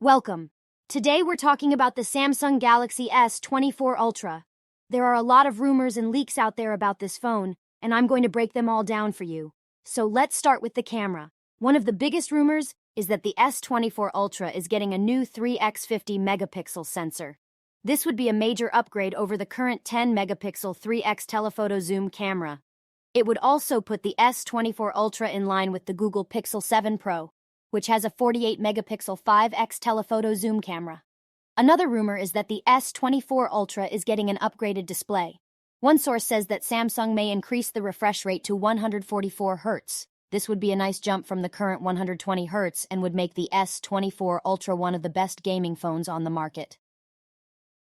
Welcome. Today we're talking about the Samsung Galaxy S24 Ultra. There are a lot of rumors and leaks out there about this phone, and I'm going to break them all down for you. So let's start with the camera. One of the biggest rumors is that the S24 Ultra is getting a new 3x50 megapixel sensor. This would be a major upgrade over the current 10 megapixel 3x telephoto zoom camera. It would also put the S24 Ultra in line with the Google Pixel 7 Pro, which has a 48 megapixel 5x telephoto zoom camera. Another rumor is that the S24 Ultra is getting an upgraded display. One source says that Samsung may increase the refresh rate to 144 Hz. This would be a nice jump from the current 120 Hz and would make the S24 Ultra one of the best gaming phones on the market.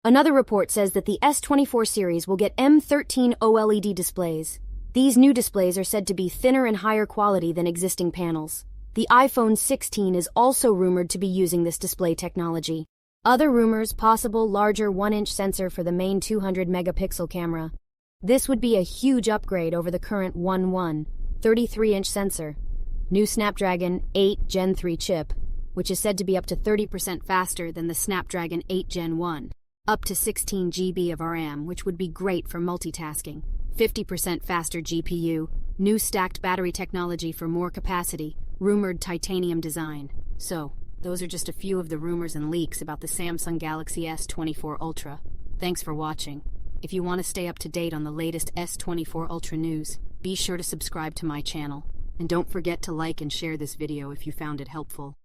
Another report says that the S24 series will get M13 OLED displays. These new displays are said to be thinner and higher quality than existing panels. The iPhone 16 is also rumored to be using this display technology. Other rumors: possible larger 1-inch sensor for the main 200 megapixel camera. This would be a huge upgrade over the current 33-inch sensor. New Snapdragon 8 Gen 3 chip, which is said to be up to 30% faster than the Snapdragon 8 Gen 1. Up to 16 GB of RAM, which would be great for multitasking. 50% faster GPU. New stacked battery technology for more capacity. Rumored titanium design. So, those are just a few of the rumors and leaks about the Samsung Galaxy S24 Ultra. Thanks for watching. If you want to stay up to date on the latest S24 Ultra news, be sure to subscribe to my channel. And don't forget to like and share this video if you found it helpful.